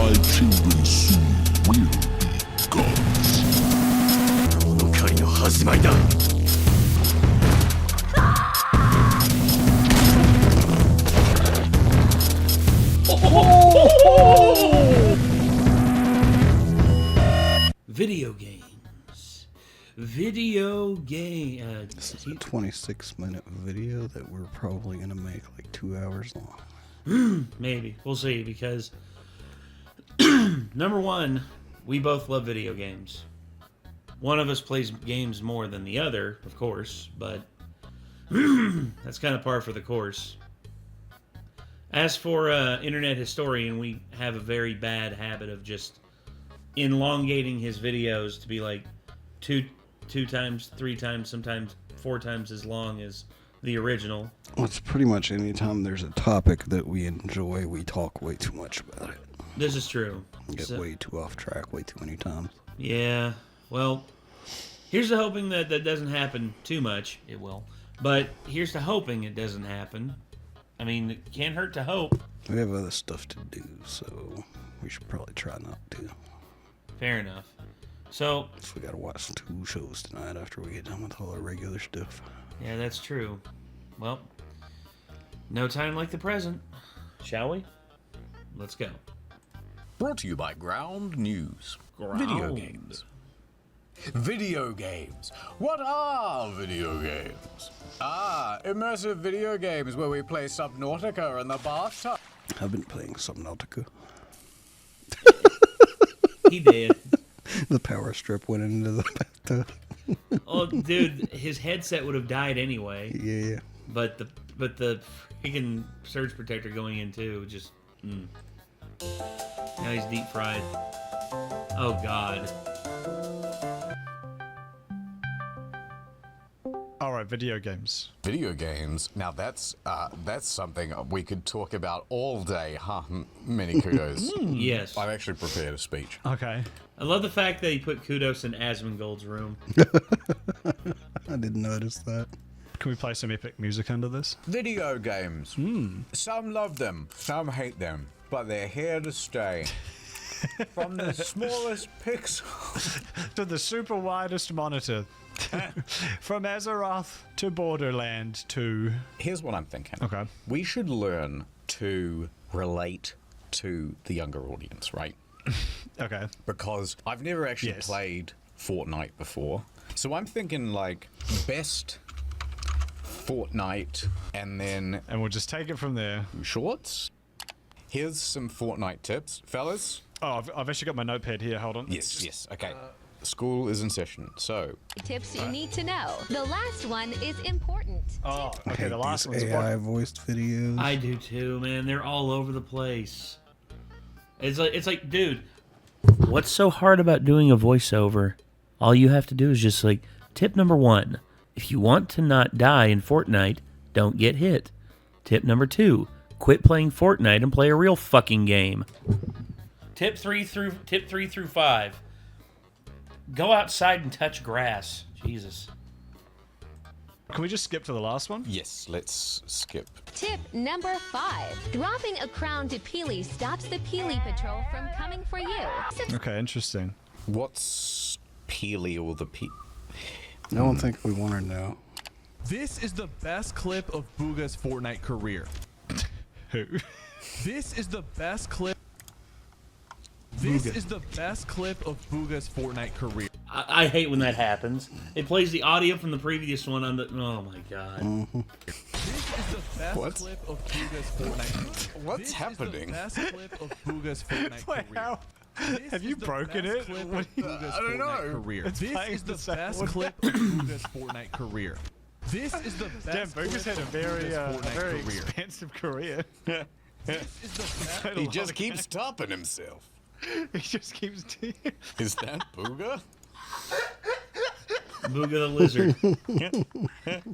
My children soon will be gods. この狩りの始まりだ。Video games. Video game. This is a 26-minute video that we're probably going to make like 2 hours long. Maybe. We'll see, because number one, we both love video games. One of us plays games more than the other, of course, but that's kind of par for the course. As for Internet Historian, we have a very bad habit of just elongating his videos to be like two times, 3 times, sometimes 4 times as long as the original. Well, it's pretty much any time there's a topic that we enjoy, we talk way too much about it. This is true. Get way too off track way too many times. Yeah, well, here's to hoping that that doesn't happen too much. It will. But here's to hoping it doesn't happen. I mean, it can't hurt to hope. We have other stuff to do, so we should probably try not to. Fair enough. So we gotta watch 2 shows tonight after we get done with all our regular stuff. Yeah, that's true. Well, no time like the present. Shall we? Let's go. Brought to you by Ground News. Video games. Video games. What are video games? Immersive video games where we play Subnautica in the bathtub. I've been playing Subnautica. He did. The power strip went into the bathtub. Oh, dude, his headset would have died anyway. Yeah. But the freaking surge protector going in too, just now he's deep fried. Oh God. All right, video games. Video games. Now that's something we could talk about all day, huh? Many kudos. Yes. I've actually prepared a speech. Okay. I love the fact that he put kudos in Asmongold's room. I didn't notice that. Can we play some epic music under this? Video games. Some love them, some hate them, but they're here to stay. From the smallest pixel to the super widest monitor. From Azeroth to Borderland to... Here's what I'm thinking. Okay. We should learn to relate to the younger audience, right? Okay. Because I've never actually played Fortnite before. So I'm thinking like best Fortnite and then... And we'll just take it from there. Shorts. Here's some Fortnite tips. Fellas? Oh, I've actually got my notepad here. Hold on. Yes, okay. School is in session, so... Tips you need to know. The last one is important. Oh, okay, the last one's AI-voiced videos. I do too, man. They're all over the place. It's like, dude, what's so hard about doing a voiceover? All you have to do is just like, tip number 1, if you want to not die in Fortnite, don't get hit. Tip number 2, quit playing Fortnite and play a real fucking game. Tip 3 through 5. Go outside and touch grass. Jesus. Can we just skip to the last one? Yes, let's skip. Tip number 5. Dropping a crown to Peely stops the Peely Patrol from coming for you. Okay, interesting. What's Peely or the I don't think we want to know. This is the best clip of Booga's Fortnite career. Who? This is the best clip. This is the best clip of Booga's Fortnite career. I hate when that happens. It plays the audio from the previous one on the... Oh my God. This is the best clip of Booga's Fortnite. What's happening? This is the best clip of Booga's Fortnite Wait, career. how? Have you broken it? I don't know. This is the best clip of Booga's Fortnite career. This is the best. Damn, Booga's had a very expensive career. This is the best. He just keeps topping himself. He just keeps... Is that Booga? Booga the lizard.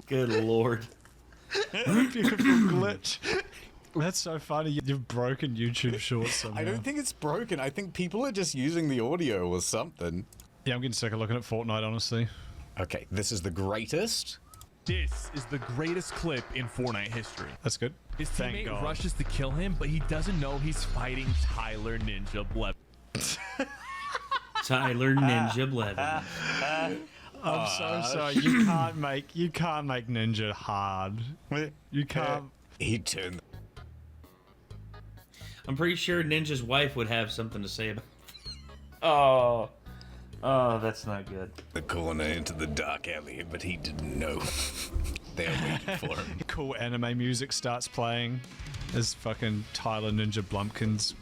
Good Lord. Beautiful glitch. That's so funny. You've broken YouTube Shorts somehow. I don't think it's broken. I think people are just using the audio or something. Yeah, I'm getting sick of looking at Fortnite, honestly. Okay, this is the greatest This is the greatest clip in Fortnite history. That's good. His Thank teammate God. rushes to kill him, but he doesn't know he's fighting Tyler Ninja Blevins. Tyler Ninja Blevins. I'm so sorry. You can't make Ninja hard. You can't. He turned. I'm pretty sure Ninja's wife would have something to say about. Oh, that's not good. The corner into the dark alley, but he didn't know. They were waiting for him. Cool anime music starts playing as fucking Tyler Ninja Blumpkins.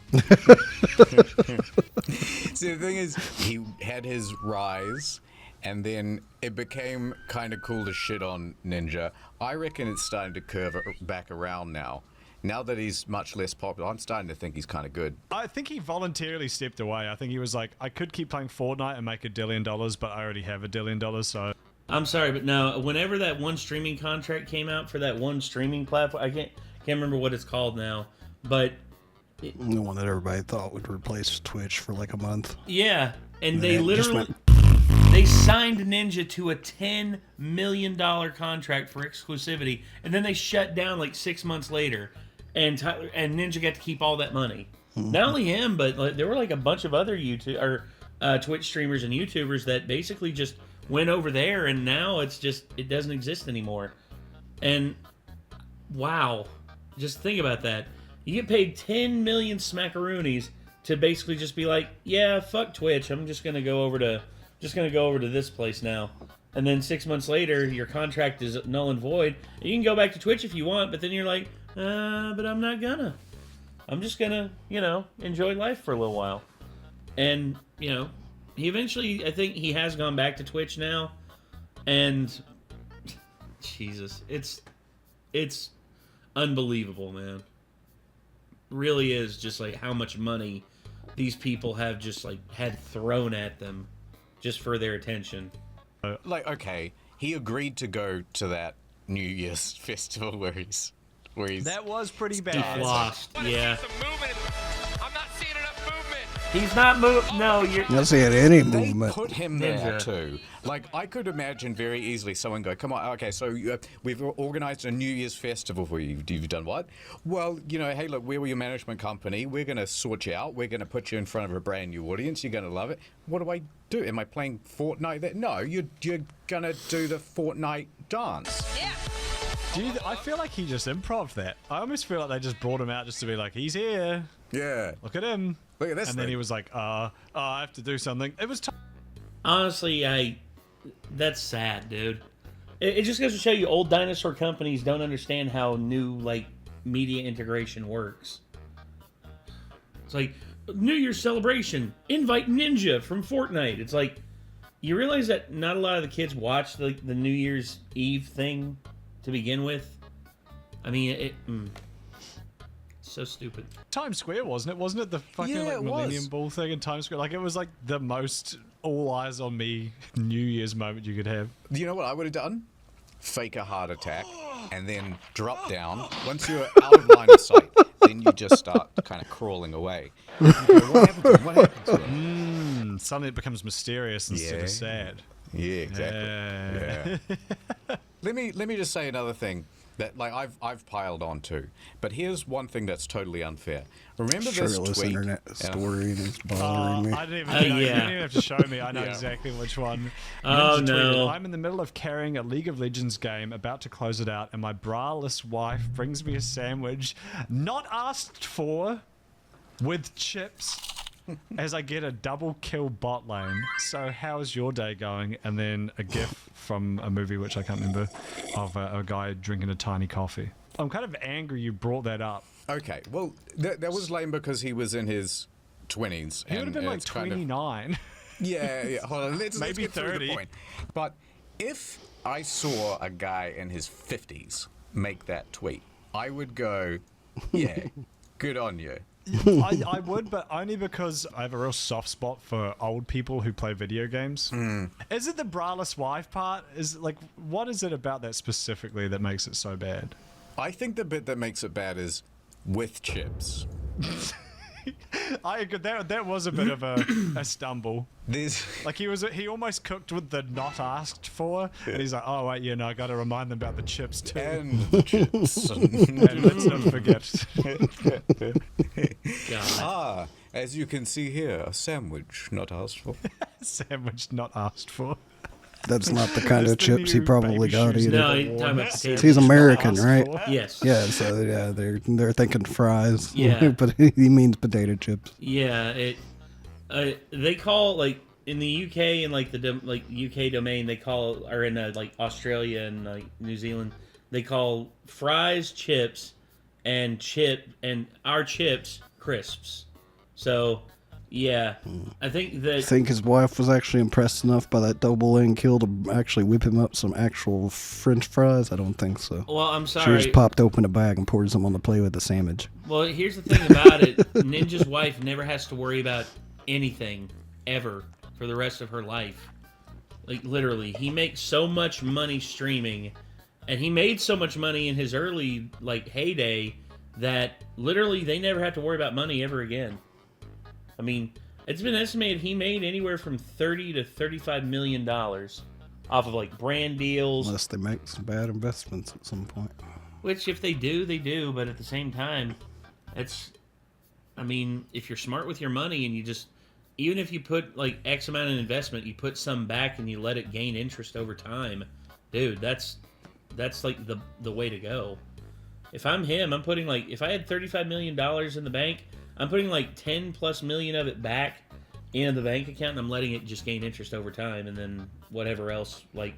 See, the thing is, he had his rise, and then it became kind of cool to shit on Ninja. I reckon it's starting to curve back around now. Now that he's much less popular, I'm starting to think he's kind of good. I think he voluntarily stepped away. I think he was like, I could keep playing Fortnite and make $1 billion, but I already have $1 billion, so... I'm sorry, but no. Whenever that one streaming contract came out for that one streaming platform, I can't remember what it's called now, but The one that everybody thought would replace Twitch for like a month. yeah, and And they it just literally went- they signed Ninja to a $10 million contract for exclusivity, and then they shut down like 6 months later, and Tyler and Ninja got to keep all that money. Not only him, but like, there were like a bunch of other Twitch streamers and YouTubers that basically just went over there, and now it doesn't exist anymore. And wow, just think about that. You get paid 10 million smackaroonies to basically just be like, yeah, fuck Twitch. I'm just gonna go over to this place now. And then 6 months later, your contract is null and void. You can go back to Twitch if you want, but then you're like, but I'm not gonna. I'm just gonna, enjoy life for a little while. And, he eventually, I think he has gone back to Twitch now. And, Jesus, it's unbelievable, man. Really is just like how much money these people have just like had thrown at them just for their attention. Like, okay, he agreed to go to that New Year's festival where he's That was pretty He bad. lost, yeah. I'm not seeing enough movement. He's not moving. No, you're. Not seeing any They movement. put him there Ninja. too. Like, I could imagine very easily someone go, come on, okay, so we've organized a New Year's festival for you. You've done what? Well, hey, look, we're your management company. We're going to sort you out. We're going to put you in front of a brand new audience. You're going to love it. What do I do? Am I playing Fortnite? No, you're going to do the Fortnite dance. Yeah. I feel like he just improv that. I almost feel like they just brought him out just to be like, he's here. Yeah. Look at him. Look at this And then thing. he was like, I have to do something. It was Honestly, that's sad, dude. It just goes to show you old dinosaur companies don't understand how new, media integration works. It's like, New Year's celebration, invite Ninja from Fortnite. It's like, you realize that not a lot of the kids watch the New Year's Eve thing to begin with? I mean, it's so stupid. Times Square, wasn't it? Wasn't it the fucking Yeah, it Millennium was. Ball thing in Times Square? Like, it was like the most all eyes on me New Year's moment you could have. You know what I would have done? Fake a heart attack and then drop down. Once you're out of line of sight, then you just start kind of crawling away. You go, what happened to him? What happened to him? Suddenly it becomes mysterious instead Yeah. of sad. Yeah, exactly. Yeah. Let me just say another thing that I've piled on to. But here's one thing that's totally unfair. Remember this Shirtless tweet? internet story and it's bothering me. I didn't even Oh, know. You yeah. didn't even have to show me. I know Yeah. exactly which one. Oh, Ninja no. tweeted, I'm in the middle of carrying a League of Legends game, about to close it out, and my braless wife brings me a sandwich, not asked for, with chips, as I get a double kill bot lane. So how's your day going? And then a gif from a movie which I can't remember of a guy drinking a tiny coffee. I'm kind of angry you brought that up. Okay, well, that was lame because he was in his 20s. He would have been like 29. Yeah. Hold on. Let's Maybe get through 30. the point. But if I saw a guy in his 50s make that tweet, I would go, yeah, good on you. I would, but only because I have a real soft spot for old people who play video games. Is it the braless wife part? What is it about that specifically that makes it so bad? I think the bit that makes it bad is with chips. That was a bit of a stumble. This Like he almost cooked with the not asked for, and he's like, oh wait, I got to remind them about the chips too. and the chips. And let's not forget. God. As you can see here, a sandwich not asked for. Sandwich not asked for. That's not the kind That's of the chips he new probably baby got shoes either. No, you're talking about potatoes. He's American, Asked right? for. Yes. Yeah, so yeah, they're thinking fries. Yeah. But he means potato chips. Yeah, they call, like, in the UK and like the UK domain, they call, or in like Australia and like New Zealand, they call fries chips and our chips crisps. So yeah, I think that I think his wife was actually impressed enough by that double end kill to actually whip him up some actual French fries. I don't think so. Well, I'm She sorry. just popped open a bag and poured some on the plate with the sandwich. Well, here's the thing about it: Ninja's wife never has to worry about anything ever for the rest of her life. Like, literally, he makes so much money streaming, and he made so much money in his early, like, heyday, that literally they never have to worry about money ever again. I mean, it's been estimated he made anywhere from $30 to $35 million off of, like, brand deals. Unless they make some bad investments at some point. Which, if they do, they do. But at the same time, I mean, if you're smart with your money and you just, even if you put, like, X amount of investment, you put some back and you let it gain interest over time, dude, that's like, the way to go. If I'm him, I'm putting, like, if I had $35 million in the bank, I'm putting, like, 10 plus million of it back into the bank account, and I'm letting it just gain interest over time, and then whatever else, like,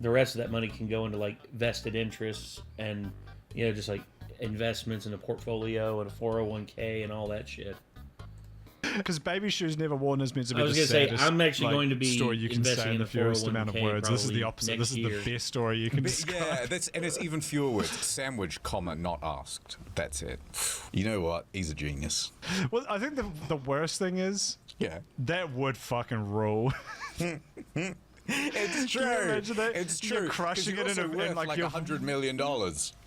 the rest of that money can go into, like, vested interests and, just, like, investments in a portfolio and a 401k and all that shit. Because baby shoes never worn is meant to be I was the gonna say, saddest, I'm actually like, going to be story you can investing say in in the a fewest amount of 401k words. This is the probably opposite. next This is year. the best story you can describe. Yeah, and it's even fewer words. Sandwich, comma, not asked. That's it. You know what? He's a genius. Well, I think the worst thing is Yeah. that would fucking rule. It's true. Can you imagine that? It's You're true. crushing you're it in also a- worth in, like, like your- $100 million.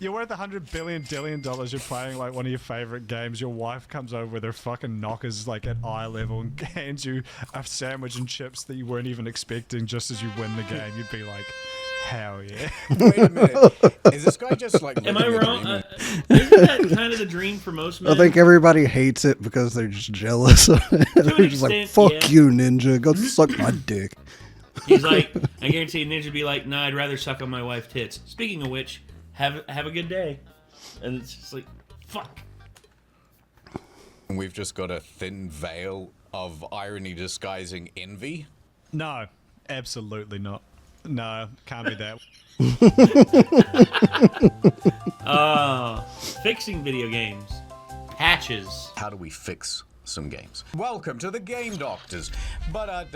You're worth $100 billion. You're playing like one of your favorite games. Your wife comes over with her fucking knockers like at eye level and hands you a sandwich and chips that you weren't even expecting. Just as you win the game, you'd be like, "Hell yeah!" Wait a minute. Is this guy just like? Am I living the wrong? dream? Isn't that kind of the dream for most men? I think everybody hates it because they're just jealous. They're just like, extent, fuck yeah. you, Ninja. Go suck my dick. He's like, I guarantee Ninja would be like, nah, I'd rather suck on my wife's tits. Speaking of which, have a good day. And it's just like, fuck. We've just got a thin veil of irony disguising envy. No, absolutely not. No, can't be that. Fixing video games. Patches. How do we fix some games? Welcome to the Game Doctors. PhD,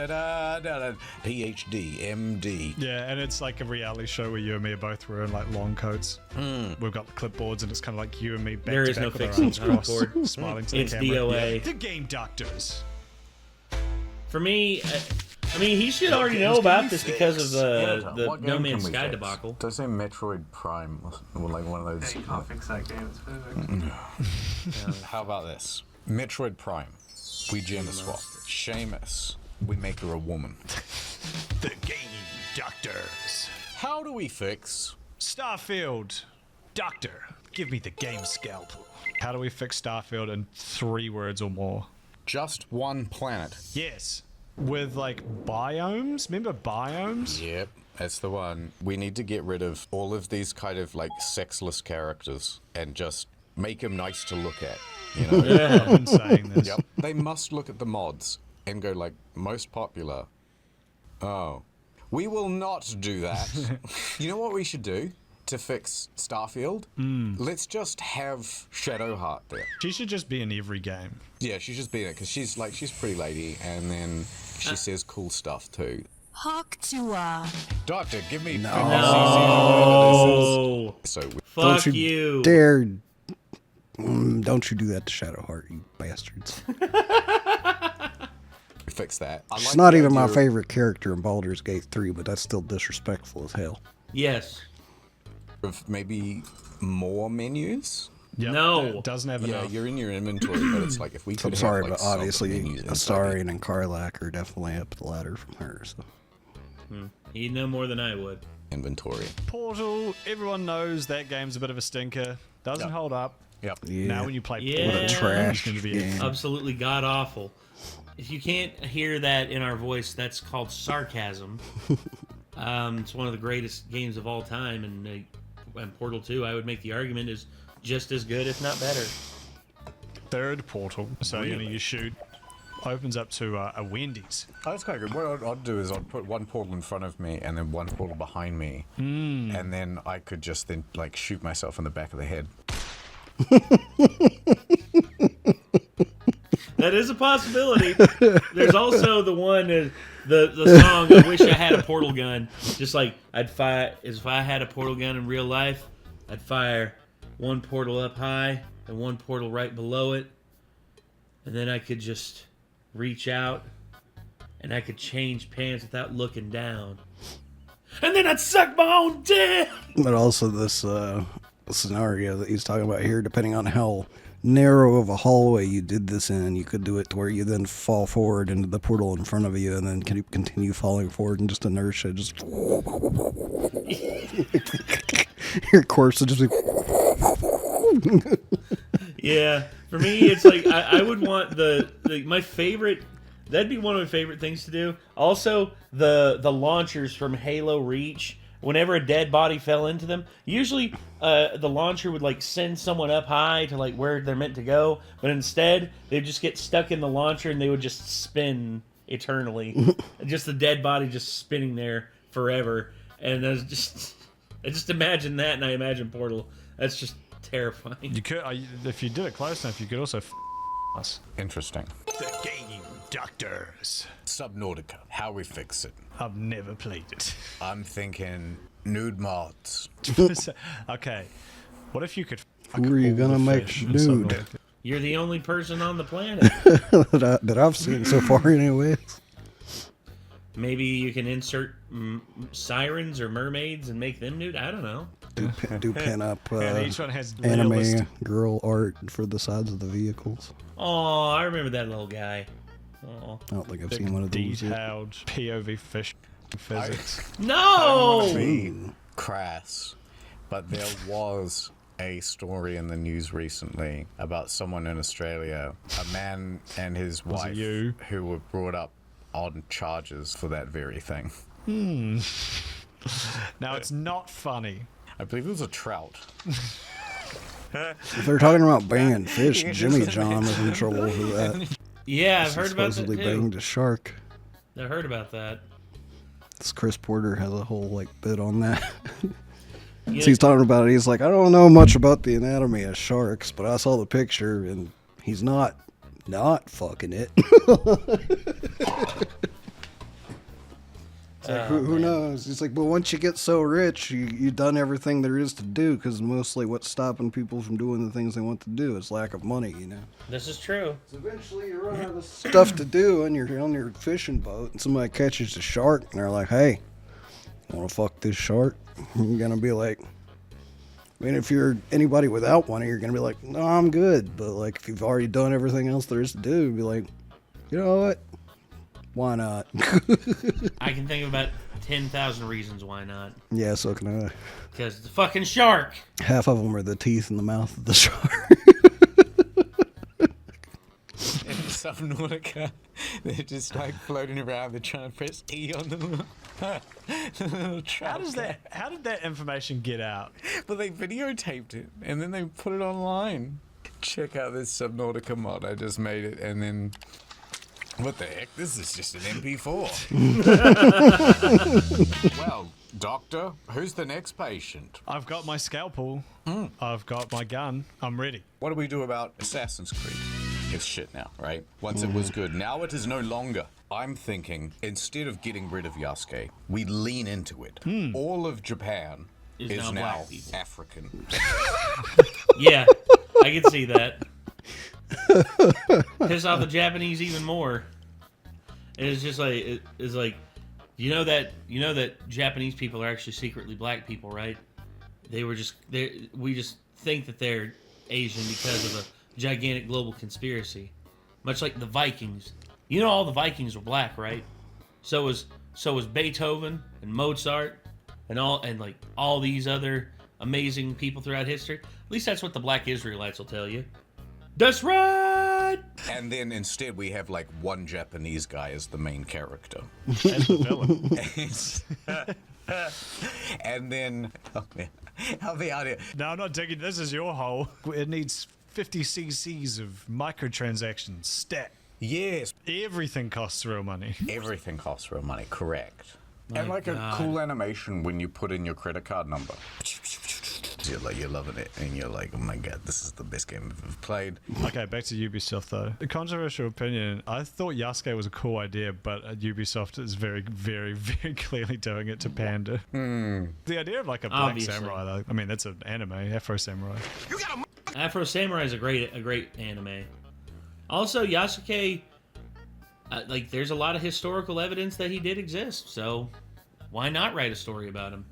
MD. Yeah, and it's like a reality show where you and me are both wearing like long coats. We've got clipboards, and it's kind of like you and me back There to is back no with our fixing arms crossed, Discord. smiling to It's the camera. DOA. Yeah. The Game Doctors. For me, I mean, he should already know about this because of the What No game Man's can we Sky fix? debacle. Does it say Metroid Prime or like one of those? You can't fix that game, it's perfect. How about this? Metroid Prime. We gender swap. Seamus. We make her a woman. The Game Doctors. How do we fix? Starfield. Doctor, give me the game scalpel. How do we fix Starfield in 3 words or more? Just one planet. Yes. With like biomes? Remember biomes? Yep, that's the one. We need to get rid of all of these kind of like sexless characters and just make them nice to look at. You know? I've been saying this. Yep. They must look at the mods and go like, most popular. Oh. We will not do that. You know what we should do to fix Starfield? Let's just have Shadowheart there. She should just be in every game. Yeah, she should just be there because she's pretty lady and then she says cool stuff too. Hawktua. Doctor, give me No. So Fuck Don't you. Dare. Don't you do that to Shadowheart, you bastards. fix that. It's not even my favorite character in Baldur's Gate 3, but that's still disrespectful as hell. Yes. Of maybe more menus. Yep, No. it doesn't have Yeah, enough. you're in your inventory, but it's like if we could I'm sorry, have, like, but obviously submenus inside Astarion and Karlak are definitely up the ladder from her. So. He'd know more than I would. inventory. Portal, everyone knows that game's a bit of a stinker. Doesn't hold up. Yep. Yeah. Now when you play Yeah. Portal, Trash it's going to be game. Absolutely god awful. If you can't hear that in our voice, that's called sarcasm. It's one of the greatest games of all time, and Portal 2, I would make the argument, is just as good, if not better. third Portal. So you shoot, opens up to a Wendy's. Oh, that's quite good. What I'd do is I'd put one portal in front of me and then one portal behind me, and then I could just then like shoot myself in the back of the head. That is a possibility. There's also the one, the song, I Wish I Had a Portal Gun. Just like, I'd fire, as if I had a portal gun in real life, I'd fire one portal up high and one portal right below it. And then I could just reach out and I could change pants without looking down. And then I'd suck my own dick! But also this scenario that he's talking about here, depending on how narrow of a hallway you did this in, you could do it to where you then fall forward into the portal in front of you and then can continue falling forward and just inertia, just your corpse would just be Yeah, for me, it's like I would want my favorite. That'd be one of my favorite things to do. Also, the launchers from Halo Reach. Whenever a dead body fell into them, usually the launcher would like send someone up high to like where they're meant to go, but instead they'd just get stuck in the launcher and they would just spin eternally. Just the dead body just spinning there forever. And I just imagine that, and I imagine Portal. That's just terrifying. You could, if you did it close enough, you could also us. Interesting. The game doctors. Subnautica. How we fix it. I've never played it. I'm thinking nude mods. Okay, what if you could? who are you gonna make nude? You're the only person on the planet. that I've seen so far anyways. Maybe you can insert sirens or mermaids and make them nude. I don't know. Do pin up And each one has anime realistic- girl art for the sides of the vehicles. Oh, I remember that little guy. Oh. I don't think I've seen one of those yet. detailed POV fish physics. No! Be crass, but there was a story in the news recently about someone in Australia, a man and his Was it wife, you? who were brought up on charges for that very thing. Now it's not funny. I believe it was a trout. If they're talking about banging fish, Jimmy John was in trouble with that. Yeah, I've heard about that Supposedly too. banged a shark. I heard about that. This Chris Porter has a whole like bit on that. Yeah. So he's talking about it. He's like, I don't know much about the anatomy of sharks, but I saw the picture and he's not fucking it. It's like, who knows? He's like, but once you get so rich, you've done everything there is to do, because mostly what's stopping people from doing the things they want to do is lack of money, you know? This is true. So eventually you run out of stuff to do on your fishing boat, and somebody catches a shark, and they're like, hey, want to fuck this shark? You're going to be like, I mean, if you're anybody without one, you're going to be like, no, I'm good. But, like, if you've already done everything else there is to do, be like, you know what? Why not? I can think of about 10,000 reasons why not. Yeah, so can I. Because it's a fucking shark. Half of them are the teeth in the mouth of the shark. In Subnautica, they're just like floating around. They're trying to press E on the little trout. How did that information get out? But they videotaped it and then they put it online. Check out this Subnautica mod. I just made it, and then what the heck? This is just an MP4. Well, doctor, who's the next patient? I've got my scalpel. I've got my gun. I'm ready. What do we do about Assassin's Creed? It's shit now, right? Once it was good. Now it is no longer. I'm thinking, instead of getting rid of Yasuke, we lean into it. All of Japan is now now black people. African. Yeah, I can see that. Piss off the Japanese even more. And it's just like it's like you know that Japanese people are actually secretly black people, right? We just think that they're Asian because of a gigantic global conspiracy. Much like the Vikings. You know all the Vikings were black, right? So was Beethoven and Mozart and all these other amazing people throughout history. At least that's what the black Israelites will tell you. That's right! And then instead we have like one Japanese guy as the main character. As the villain. And then, oh man, help me out here. No, I'm not digging. This is your hole. It needs 50 cc's of microtransactions. Stat. Yes. Everything costs real money. Everything costs real money, correct. My and like God. a cool animation when you put in your credit card number. You're loving it, and you're like, oh my god, this is the best game I've ever played. Okay, back to Ubisoft though. A controversial opinion. I thought Yasuke was a cool idea, but Ubisoft is very, very, very clearly doing it to pander. The idea of like a black Obviously. samurai, though. I mean, that's an anime, Afro Samurai. Afro Samurai is a great anime. Also, Yasuke, like, there's a lot of historical evidence that he did exist, so why not write a story about him?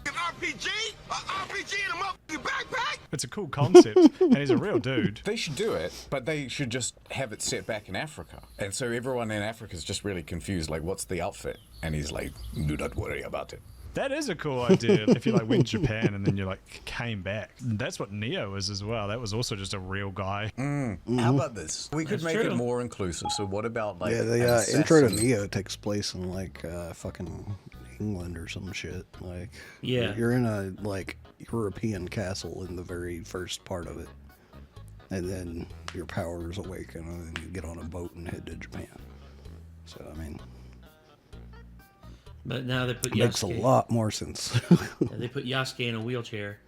RPG in a motherfucking backpack? It's a cool concept, and he's a real dude. They should do it, but they should just have it set back in Africa. And so everyone in Africa is just really confused, like, what's the outfit? And he's like, do not worry about it. That is a cool idea. If you like went to Japan and then you like came back. That's what Neo is as well. That was also just a real guy. How about this? We could That's make true. it more inclusive. So what about like Yeah, an the intro to assassin? Neo takes place in like fucking England or some shit. Like, Yeah. you're in a like European castle in the very first part of it, and then your powers awaken, and then you get on a boat and head to Japan. So I mean, But now they put it makes a Yasuke. lot more sense. They put Yasuke in a wheelchair.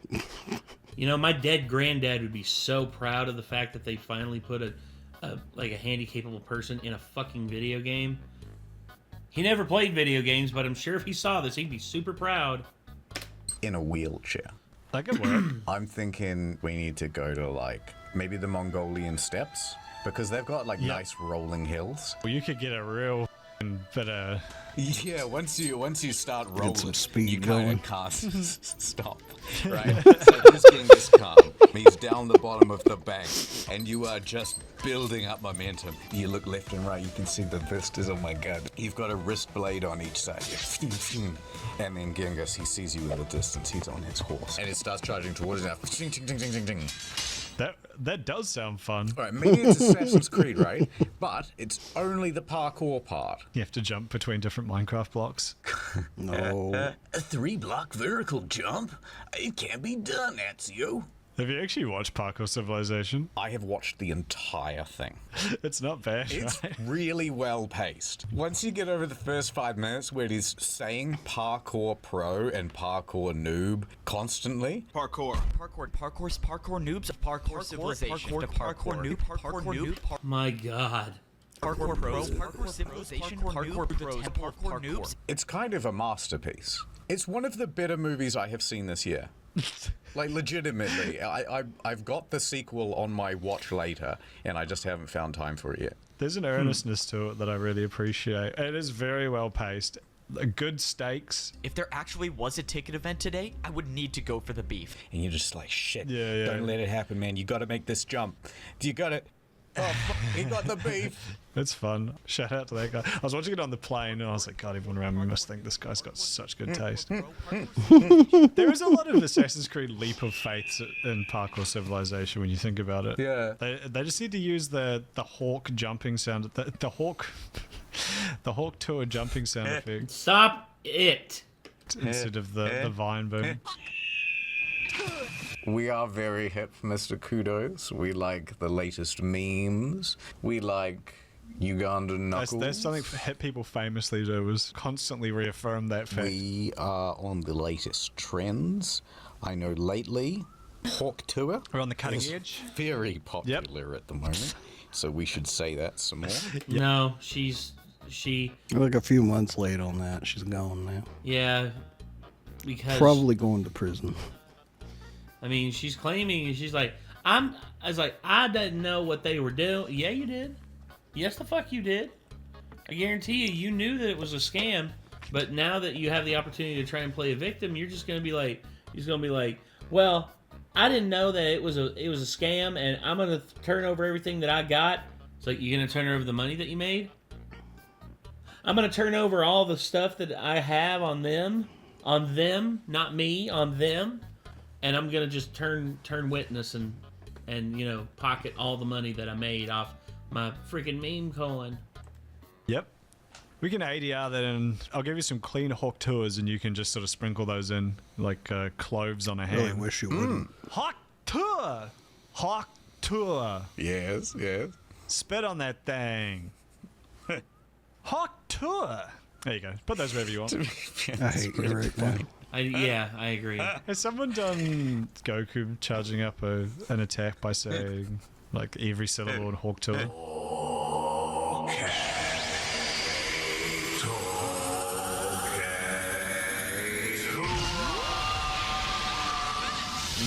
You know, my dead granddad would be so proud of the fact that they finally put a handy-capable person in a fucking video game. He never played video games, but I'm sure if he saw this, he'd be super proud. In a wheelchair. That could work. I'm thinking we need to go to like maybe the Mongolian steppes because they've got like nice rolling hills. Well, you could get a real bit of... Yeah, once you start rolling, some speed you kind going. of can't stop, right? So this Genghis Khan, he's down the bottom of the bank, and you are just building up momentum. You look left and right, you can see the vistas. Oh my god! You've got a wrist blade on each side, and then Genghis, he sees you at a distance. He's on his horse, and it starts charging towards you. That does sound fun. All right, maybe it's Assassin's Creed, right? But it's only the parkour part. You have to jump between different Minecraft blocks. No. A 3-block vertical jump? It can't be done, Ezio. Have you actually watched Parkour Civilization? I have watched the entire thing. It's not bad, It's right? really well paced. Once you get over the first 5 minutes where it is saying parkour pro and parkour noob constantly. Parkour noobs, parkour civilization, parkour noob, My God. parkour pros, parkour civilization, parkour pros, parkour noobs. It's kind of a masterpiece. It's one of the better movies I have seen this year. Like, legitimately. I've got the sequel on my watch later, and I just haven't found time for it yet. There's an earnestness to it that I really appreciate. It is very well paced. Good stakes. If there actually was a ticket event today, I would need to go for the beef. And you're just like, shit, Yeah. don't let it happen, man. You gotta make this jump. You got it. Oh, fuck, he got the beef. It's fun. Shout out to that guy. I was watching it on the plane and I was like, God, everyone around me must think this guy's got such good taste. There is a lot of Assassin's Creed leap of faith in Parkour Civilization when you think about it. Yeah. They just need to use the hawk jumping sound, the hawk tour jumping sound effect Stop it. instead of the vine boom. We are very hip, Mr. Kudos. We like the latest memes. We like Ugandan knuckles. That's something hip people famously do, is constantly reaffirm that fact. We are on the latest trends. I know lately, Hawk Tour We're on the cutting is edge. very popular at the moment. So we should say that some more. No, she, Like a few months late on that. She's gone now. yeah, because Probably going to prison. I mean, she's claiming, she's like, I didn't know what they were doing. Yeah, you did. Yes, the fuck you did. I guarantee you knew that it was a scam. But now that you have the opportunity to try and play a victim, you're just gonna be like, well, I didn't know that it was a scam, and I'm gonna turn over everything that I got. So you're gonna turn over the money that you made? I'm gonna turn over all the stuff that I have on them, not me, on them, and I'm gonna just turn witness and you know, pocket all the money that I made off my freaking meme coin. Yep. We can ADR that, and I'll give you some clean hawk tours, and you can just sort of sprinkle those in like cloves on a ham. Really wish you wouldn't. Hawk tour, hawk tour. Yes, yes. Spit on that thing. Hawk tour. There you go. Put those wherever you want. I hate you right now. Yeah, I agree. Has someone done Goku charging up an attack by saying like every syllable in hawk tour?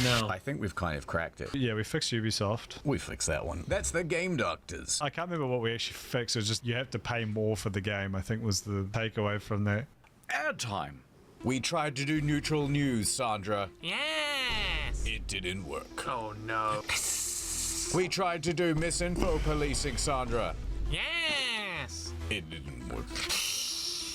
No. I think we've kind of cracked it. Yeah, we fixed Ubisoft. We fixed that one. That's the Game Doctors. I can't remember what we actually fixed. It was just you have to pay more for the game, I think was the takeaway from that. Ad time. We tried to do neutral news, Sandra. Yes. It didn't work. Oh no. We tried to do misinfo policing, Sandra. Yes. It didn't work.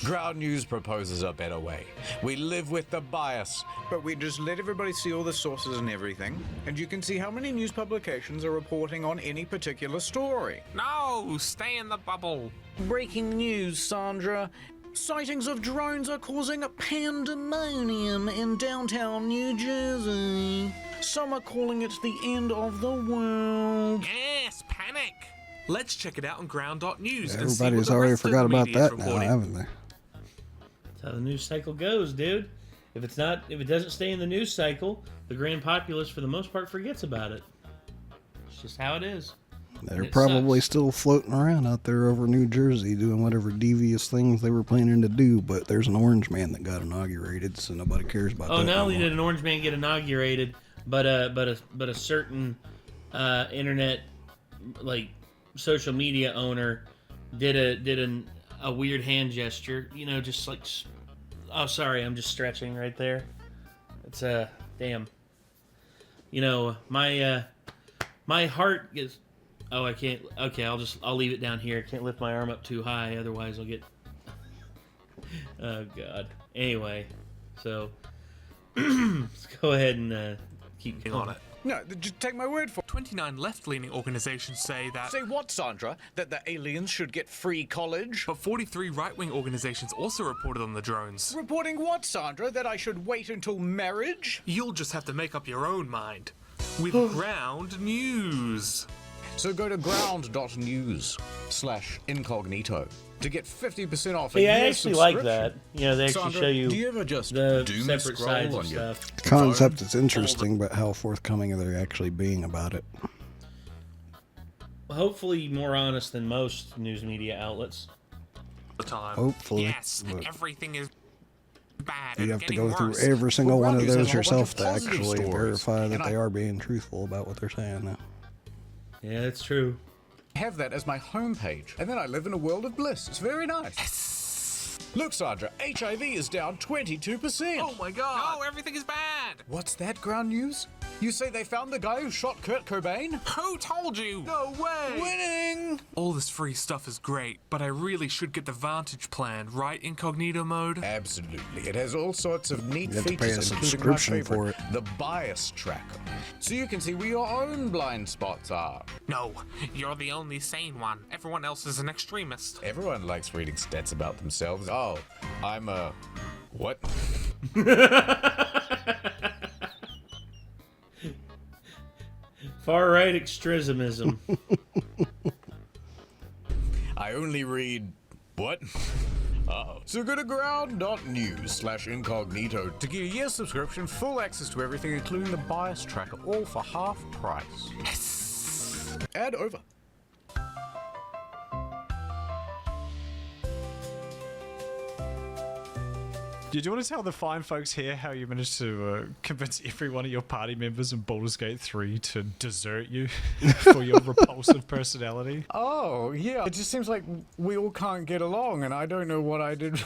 Ground News proposes a better way. We live with the bias. But we just let everybody see all the sources and everything, and you can see how many news publications are reporting on any particular story. No, stay in the bubble. Breaking news, Sandra. Sightings of drones are causing a pandemonium in downtown New Jersey. Some are calling it the end of the world. Yes, panic. Let's check it out on ground.news. Everybody's already forgot about that now, haven't they? That's how the news cycle goes, dude. If it doesn't stay in the news cycle, the grand populace for the most part forgets about it. It's just how it is. They're probably still floating around out there over New Jersey doing whatever devious things they were planning to do, but there's an orange man that got inaugurated, so nobody cares about that. Oh, not only did an orange man get inaugurated, but a certain internet, like, social media owner did a weird hand gesture, you know, just like, oh, sorry, I'm just stretching right there. It's damn. You know, my heart gets. Oh, I can't. Okay, I'll leave it down here. I can't lift my arm up too high, otherwise I'll get. Oh God. Anyway, so let's go ahead and keep going on it. No, just take my word for it. 29 left-leaning organizations say that... Say what, Sandra? That the aliens should get free college? But 43 right-wing organizations also reported on the drones. Reporting what, Sandra? That I should wait until marriage? You'll just have to make up your own mind. With Ground News. So go to ground.news/incognito to get 50% off. See, I actually like that. You know, they actually Sandra, show you do you ever just the doom separate scroll sides on of your stuff. The concept is interesting, but how forthcoming are they actually being about it? Hopefully more honest than most news media outlets. The time. Hopefully. Yes, everything is bad. You and have to go getting worse. through every single one of Ground News those has a whole bunch yourself of to positive actually stories. verify that And they are being truthful about what they're saying now. Yeah, that's true. have that as my homepage, and then I live in a world of bliss. It's very nice. Look, Sandra, HIV is down 22%. Oh my god. No, everything is bad. What's that, Ground News? You say they found the guy who shot Kurt Cobain? Who told you? No way. Winning. All this free stuff is great, but I really should get the Vantage plan, right? Incognito mode? Absolutely. It has all sorts of neat You have to pay a features, including my subscription for favorite, the bias tracker. So you can see where your own blind spots are. No, you're the only sane one. Everyone else is an extremist. Everyone likes reading stats about themselves. Oh, I'm a... what? Far-right extremism. I only read... what? Uh-oh. So go to ground.news/incognito to get a year's subscription, full access to everything, including the bias tracker, all for half price. Yes! Ad over. Do you want to tell the fine folks here how you managed to convince every one of your party members in Baldur's Gate 3 to desert you for your repulsive personality? Oh, yeah. It just seems like we all can't get along, and I don't know what I did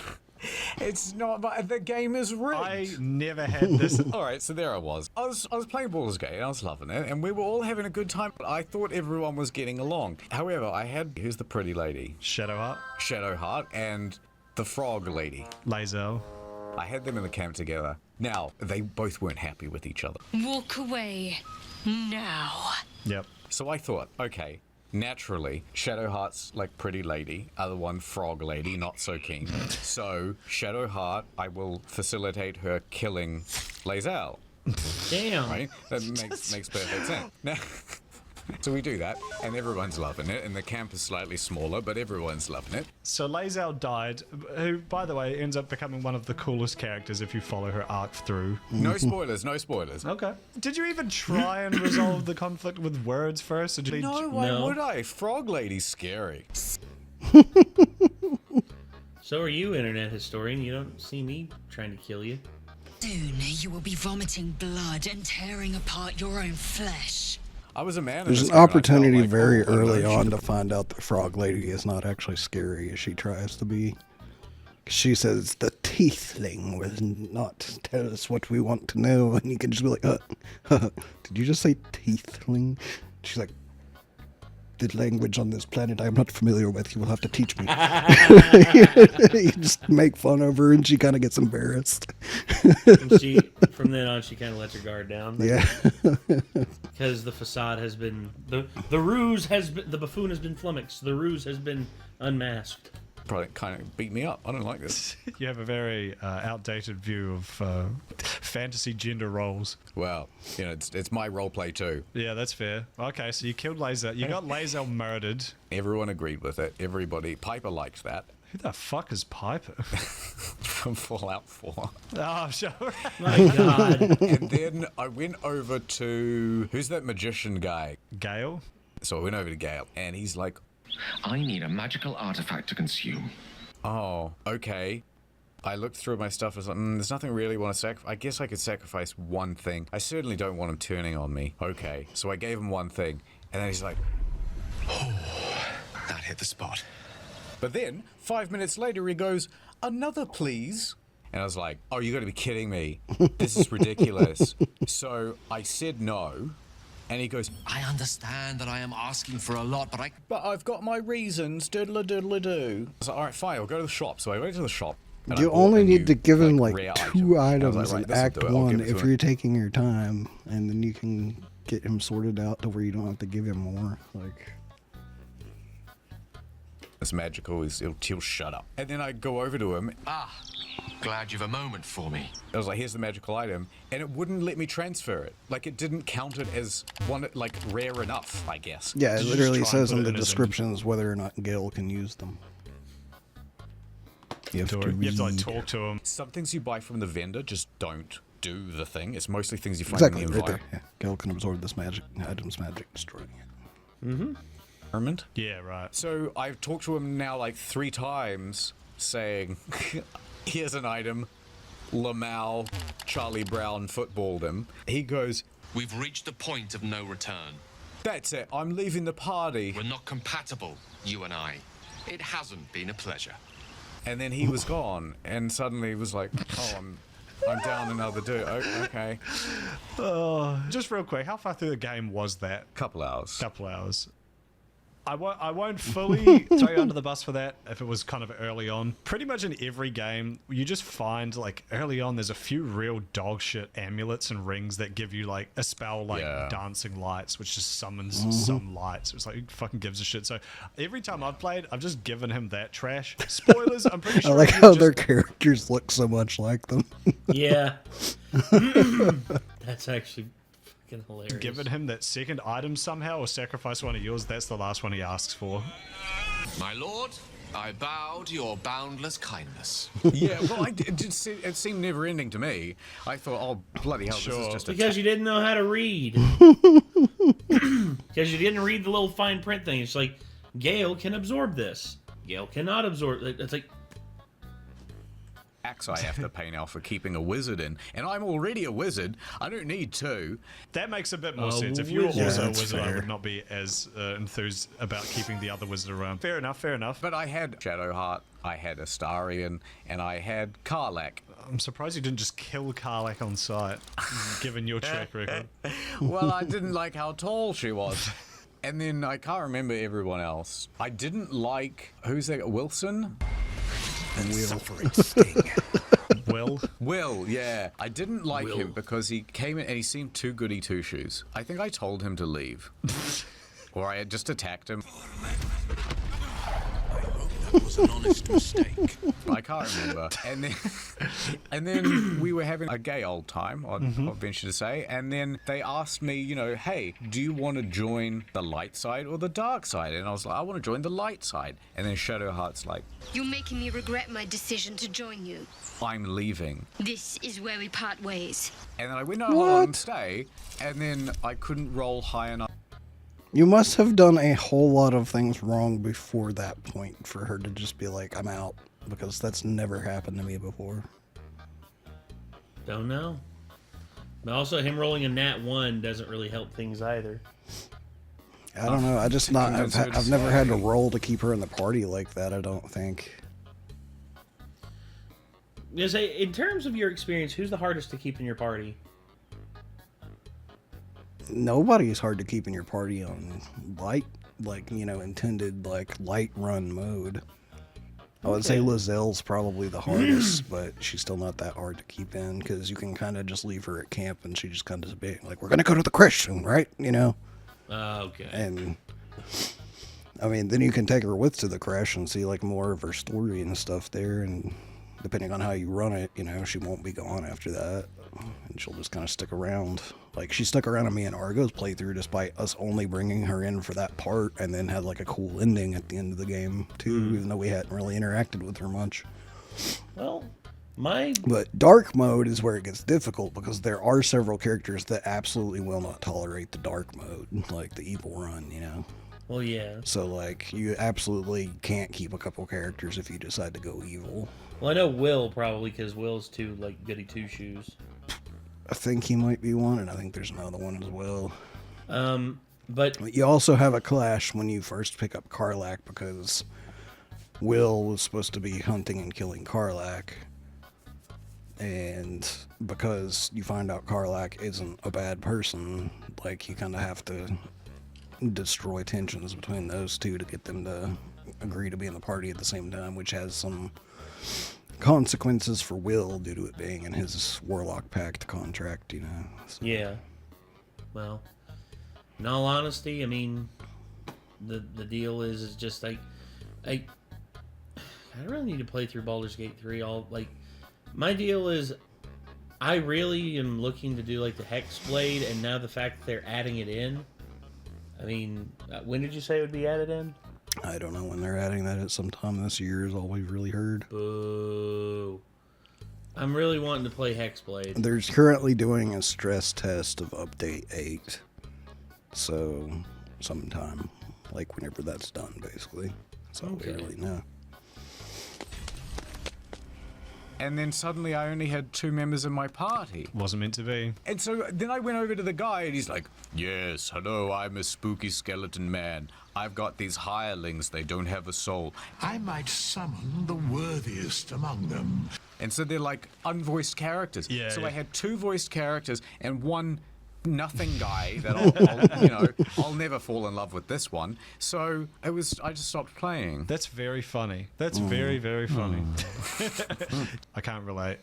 It's not, but the game is rigged. I never had this. All right, so there I was. I was playing Baldur's Gate, and I was loving it, and we were all having a good time. But I thought everyone was getting along. However, I had, who's the pretty lady? Shadowheart, and the frog lady. Lae'zel. I had them in the camp together. Now, they both weren't happy with each other. Walk away now. Yep. So I thought, okay, naturally, Shadowheart's like pretty lady, other one frog lady, not so keen. So Shadowheart, I will facilitate her killing Lae'zel. Damn. Right? That makes perfect sense. Now, so we do that, and everyone's loving it, and the camp is slightly smaller, but everyone's loving it. So Lae'zel died, who, by the way, ends up becoming one of the coolest characters if you follow her arc through. No spoilers, no spoilers. Okay. Did you even try and resolve the conflict with words first? Or did you No, why would I? Frog lady's scary. So are you, internet historian. You don't see me trying to kill you. Soon you will be vomiting blood and tearing apart your own flesh. I was a man. There's an opportunity very early on to find out the frog lady is not actually scary as she tries to be. She says the tiefling will not tell us what we want to know, and you can just be like, did you just say tiefling? She's like, the language on this planet I'm not familiar with. You will have to teach me. You just make fun of her, and she kind of gets embarrassed. And she, from then on, she kind of lets her guard down. Yeah. Because the facade has been the ruse has been, the buffoon has been flummoxed. The ruse has been unmasked. Probably kind of beat me up. I don't like this. You have a very outdated view of fantasy gender roles. Well, you know, it's my roleplay too. Yeah, that's fair. Okay, so you killed Lae'zel. You got Lae'zel murdered. Everyone agreed with it. Everybody. Piper liked that. Who the fuck is Piper? From Fallout 4. Oh, sure. My God. And then I went over to, who's that magician guy? Gale? So I went over to Gale, and he's like, I need a magical artifact to consume. Oh, okay. I looked through my stuff and was like, there's nothing really want to sacrifice. I guess I could sacrifice one thing. I certainly don't want him turning on me. Okay, so I gave him one thing, and then he's like, oh, that hit the spot. But then, 5 minutes later, he goes, another please. And I was like, oh, you gotta be kidding me. This is ridiculous. So I said no. And he goes, I understand that I am asking for a lot, but I've got my reasons, diddle-a-diddle-a-doo. I was like, all right, fine, I'll go to the shop. So I went to the shop. You only need to give him like 2 items in Act 1 if you're taking your time, and then you can get him sorted out to where you don't have to give him more. Like, it's magical, he'll shut up. And then I go over to him. Glad you've a moment for me. I was like, here's the magical item, and it wouldn't let me transfer it. Like, it didn't count it as one, like, rare enough, I guess. yeah, it literally says in the descriptions whether or not Gale can use them. You have to like talk to him. Some things you buy from the vendor just don't do the thing. It's mostly things you find in the environment. Right there. Yeah. Gale can absorb this magic item's magic, destroying it. Mm-hmm. Yeah, right. So I've talked to him now like 3 times, saying, here's an item. Lamau, Charlie Brown footballed him. He goes, we've reached the point of no return. That's it. I'm leaving the party. We're not compatible, you and I. It hasn't been a pleasure. And then he was gone, and suddenly he was like, oh, I'm down another dude. Oh, okay. Just real quick, how far through the game was that? Couple hours. Couple hours. I won't fully throw you under the bus for that if it was kind of early on. Pretty much in every game, you just find, like, early on, there's a few real dog shit amulets and rings that give you, like, a spell like Dancing Lights, which just summons some lights. It's like, who fucking gives a shit? So every time I've played, I've just given him that trash. Spoilers, I'm pretty sure. I like how their characters look so much like them. Yeah. That's actually hilarious. Given him that second item somehow or sacrifice one of yours, that's the last one he asks for. My lord, I bow to your boundless kindness. Yeah, well, it seemed never ending to me. I thought, oh, bloody hell, this is just because you didn't know how to read. Because you didn't read the little fine print thing. It's like, Gale can absorb this. Gale cannot absorb it. It's like, Axe I have to pay now for keeping a wizard in, and I'm already a wizard. I don't need two. That makes a bit more sense. If you were also a wizard, fair. I would not be as enthused about keeping the other wizard around. Fair enough, fair enough. But I had Shadowheart, I had Astarion, and I had Karlach. I'm surprised you didn't just kill Karlach on sight, given your track record. Well, I didn't like how tall she was. And then I can't remember everyone else. I didn't like, who's that, Wilson? And suffering sting. Will, yeah. I didn't like him because he came in and he seemed too goody two-shoes. I think I told him to leave. Or I had just attacked him. That was an honest mistake. I can't remember. And then we were having a gay old time, I'll venture to say. And then they asked me, you know, hey, do you want to join the light side or the dark side? And I was like, I want to join the light side. And then Shadowheart's like, you're making me regret my decision to join you. I'm leaving. This is where we part ways. And then I went, no, hold on, stay. And then I couldn't roll high enough. You must have done a whole lot of things wrong before that point for her to just be like, I'm out. Because that's never happened to me before. Don't know. But also, him rolling a nat 1 doesn't really help things either. I don't know. I've never had to roll to keep her in the party like that, I don't think. Just say, in terms of your experience, who's the hardest to keep in your party? Nobody's hard to keep in your party on light, like, you know, intended, like, light run mode. I would say Lazelle's probably the hardest, but she's still not that hard to keep in, because you can kind of just leave her at camp and she just kind of be like, we're going to go to the creche soon, right? You know? Okay. And, I mean, then you can take her with to the creche and see, like, more of her story and stuff there, and depending on how you run it, you know, she won't be gone after that, and she'll just kind of stick around. Like, she stuck around on me and Argo's playthrough despite us only bringing her in for that part, and then had, like, a cool ending at the end of the game, too, even though we hadn't really interacted with her much. Well, But dark mode is where it gets difficult, because there are several characters that absolutely will not tolerate the dark mode, like the evil run, you know? Well, yeah. So, like, you absolutely can't keep a couple characters if you decide to go evil. Well, I know Will, probably, because Will's too, like, goody two-shoes. I think he might be one, and I think there's another one as well. But you also have a clash when you first pick up Karlach, because Will was supposed to be hunting and killing Karlach, and because you find out Karlach isn't a bad person, like, you kind of have to destroy tensions between those two to get them to agree to be in the party at the same time, which has some consequences for Will due to it being in his Warlock Pact contract, you know. So. Yeah. Well, in all honesty, I mean, the deal is just like, I really need to play through Baldur's Gate 3. My deal is, I really am looking to do like the Hexblade, and now the fact that they're adding it in. I mean, when did you say it would be added in? I don't know when they're adding that at some time this year is all we've really heard. Boo. I'm really wanting to play Hexblade. They're currently doing a stress test of Update 8. So, sometime, like whenever that's done, basically. That's all we really know. And then suddenly I only had 2 members in my party. Wasn't meant to be. And so then I went over to the guy and he's like, yes, hello, I'm a spooky skeleton man. I've got these hirelings, they don't have a soul. I might summon the worthiest among them. And so they're like unvoiced characters. Yeah, so yeah. I had 2 voiced characters and one nothing guy that I'll never fall in love with this one. So I just stopped playing. That's very funny. That's very, very funny. I can't relate.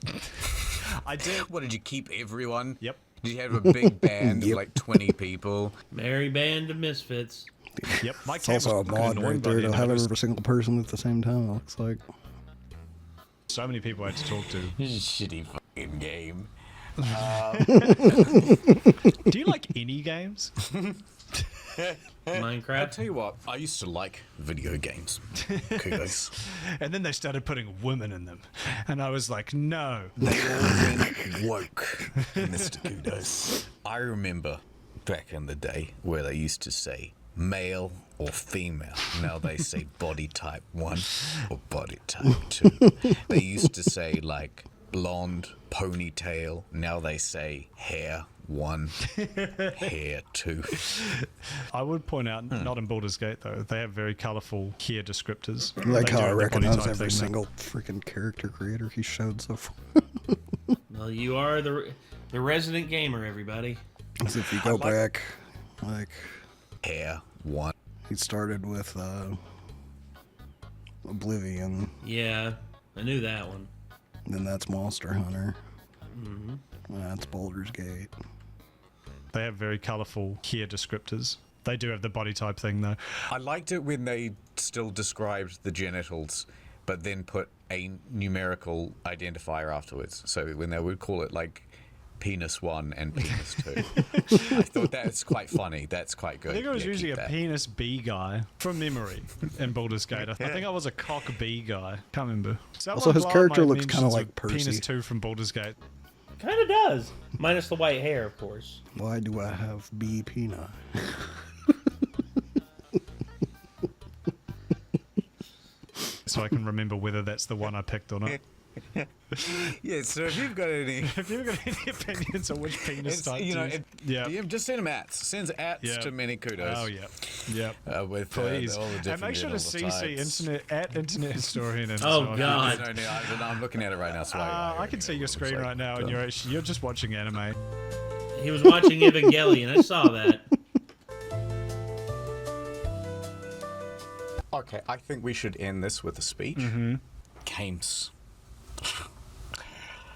I did. What, did you keep everyone? Yep. Did you have a big band of like 20 people? Merry band of misfits. Yep. My It's also a mod right there to have every single person at the same time, it looks like. So many people I had to talk to. Shitty fucking game. Do you like any games? Minecraft? I'll tell you what, I used to like video games. Kudos. And then they started putting women in them. And I was like, no. They all went woke, Mr. Kudos. I remember back in the day where they used to say male or female. Now they say body type 1 or body type 2. They used to say like blonde, ponytail. Now they say hair 1, hair 2. I would point out, not in Baldur's Gate though, they have very colourful hair descriptors. Like They how do I have the body recognize type every thing, though. single freaking character creator he showed so far. Well, you are the resident gamer, everybody. As if you go back, like hair 1. He started with Oblivion. Yeah, I knew that one. Then that's Monster Hunter. Mm-hmm. That's Baldur's Gate. They have very colourful hair descriptors. They do have the body type thing though. I liked it when they still described the genitals, but then put a numerical identifier afterwards. So when they would call it like penis 1 and penis 2. I thought that's quite funny. That's quite good. I think it was Yeah, usually keep a that. penis B guy from memory in Baldur's Gate. I think I was a cock B guy. Can't remember. So Also, his character looks kinda like Percy. Percy. Penis 2 from Baldur's Gate. Kind of does. Minus the white hair, of course. Why do I have B penis? So I can remember whether that's the one I picked or not. Yeah, so if you've got any opinions on which penis type you know, to use. yeah, just send them ats. Send ats Yeah. to many kudos. Oh, yeah. Yep. With Please. all the different And make sure to genital CC types. Internet Historian. And Oh, so on. God. No, I'm looking at it right now. So I can see your screen right now, and you're just watching anime. He was watching Evangelion. I saw that. Okay, I think we should end this with a speech. Games.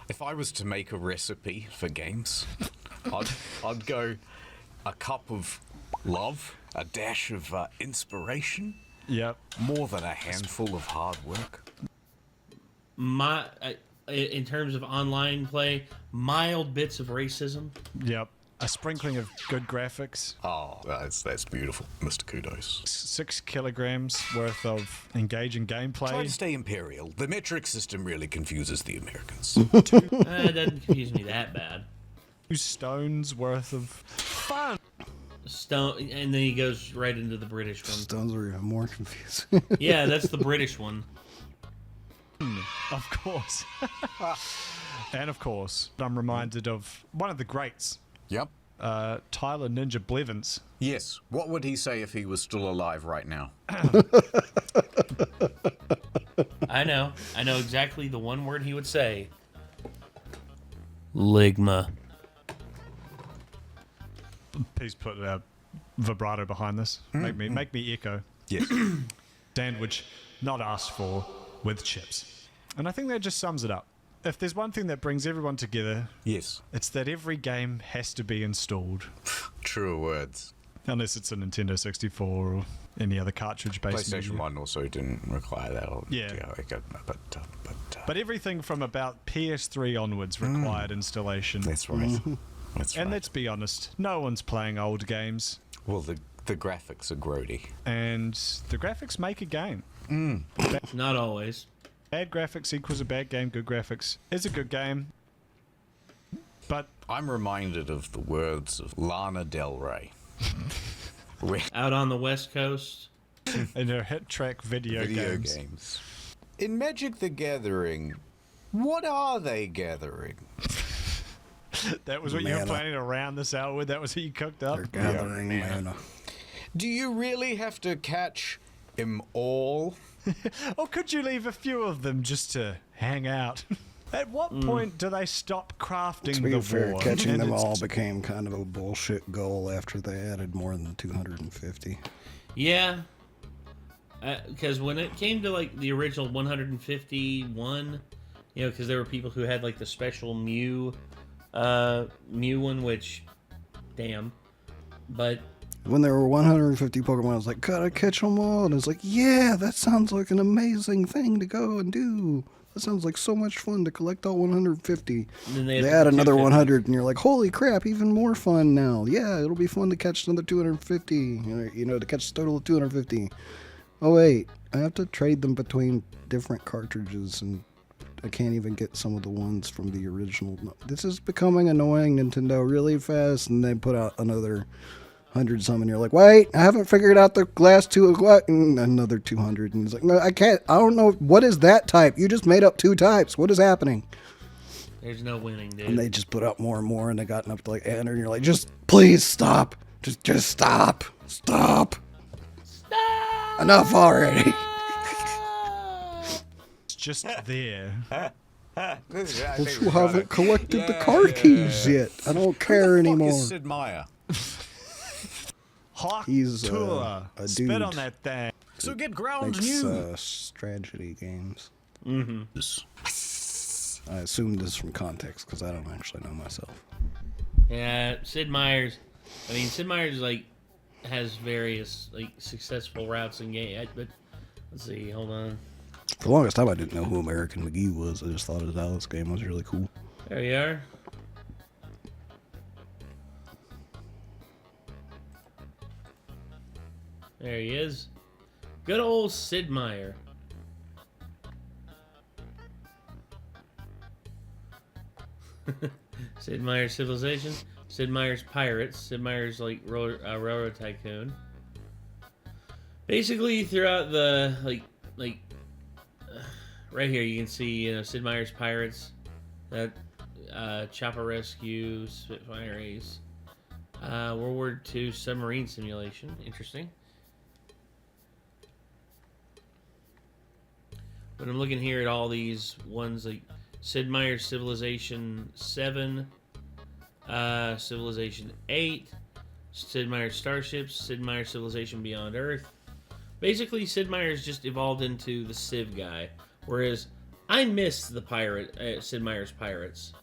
If I was to make a recipe for games, I'd go a cup of love, a dash of inspiration, Yep. more than a handful of hard work. In terms of online play, mild bits of racism. Yep. A sprinkling of good graphics. Oh, that's beautiful, Mr. Kudos. 6 kilograms worth of engaging gameplay. Try to stay imperial. The metric system really confuses the Americans. It doesn't confuse me that bad. 2 stones worth of fun. Stone, and then he goes right into the British one. Stones are even more confusing. Yeah, that's the British one. Of course. And of course, I'm reminded of one of the greats. Yep. Tyler Ninja Blevins. Yes. What would he say if he was still alive right now? I know exactly the one word he would say. Ligma. Please put a vibrato behind this. Make me echo. Yes. Sandwich, not asked for, with chips. And I think that just sums it up. If there's one thing that brings everyone together, Yes. it's that every game has to be installed. Truer words. Unless it's a Nintendo 64 or any other cartridge-based PlayStation media. 1 also didn't require that. Yeah. But everything from about PS3 onwards required installation. that's right. That's And right. let's be honest, no one's playing old games. Well, the graphics are grody. And the graphics make a game. Not always. Bad graphics equals a bad game. Good graphics is a good game. But I'm reminded of the words of Lana Del Rey. Out on the West Coast. in her hit track video games. In Magic the Gathering, what are they gathering? That was what you were Mana. planning to round this out with? That was what you cooked up? They're gathering mana. Do you really have to catch them all? Or could you leave a few of them just to hang out? At what point do they stop crafting To be the fair, war? catching And them it's- all became kind of a bullshit goal after they added more than 250. Yeah. Because when it came to like the original 151, you know, because there were people who had like the special Mew one, which, damn. But When there were 150 Pokemon, I was like, gotta catch them all. And it's like, yeah, that sounds like an amazing thing to go and do. That sounds like so much fun to collect all 150. then They add another 100, and you're like, holy crap, even more fun now. Yeah, it'll be fun to catch another 250. You know, to catch a total of 250. Oh, wait, I have to trade them between different cartridges, and I can't even get some of the ones from the original. This is becoming annoying, Nintendo, really fast, and they put out another 100 some, and you're like, wait, I haven't figured out the last two, and another 200, and it's like, no, I can't, I don't know, what is that type? You just made up 2 types. What is happening? There's no winning, dude. And they just put out more and more, and they gotten up to like 100, and you're like, just please stop. Just stop. Stop. Stop. Enough already. It's just there. But you haven't collected the card keys yet. I don't care anymore. Is Sid Meier? He's a dude. Spit on that thing. So get ground Makes, news. strategy games. Mm-hmm. I assume this from context because I don't actually know myself. Yeah, Sid Meier's. I mean, Sid Meier's like has various like successful routes in game. But let's see, hold on. For the longest time, I didn't know who American McGee was. I just thought his Alice game was really cool. There you are. There he is. Good old Sid Meier. Sid Meier's Civilization. Sid Meier's Pirates. Sid Meier's like Railroad Tycoon. Basically, throughout the right here, you can see Sid Meier's Pirates, that Chopper Rescue, Spitfire Ace, World War II Submarine Simulation. Interesting. But I'm looking here at all these ones like Sid Meier's Civilization 7, Civilization 8, Sid Meier's Starships, Sid Meier's Civilization Beyond Earth. Basically, Sid Meier's just evolved into the Civ guy, whereas I miss the Sid Meier's Pirates.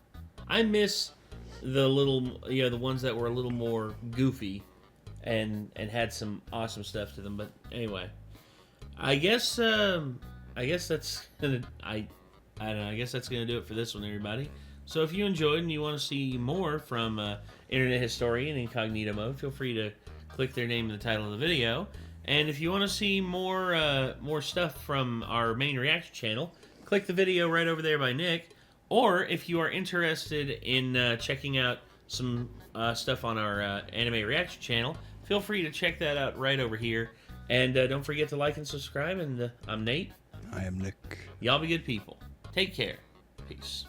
I miss the little, the ones that were a little more goofy and had some awesome stuff to them. But anyway, I guess that's gonna I don't know. I guess that's gonna do it for this one, everybody. So if you enjoyed and you want to see more from Internet Historian Incognito Mode, feel free to click their name in the title of the video. And if you want to see more stuff from our main reaction channel, click the video right over there by Nick. Or if you are interested in checking out some stuff on our anime reaction channel, feel free to check that out right over here. And don't forget to like and subscribe. And I'm Nate. I am Nick. Y'all be good people. Take care. Peace.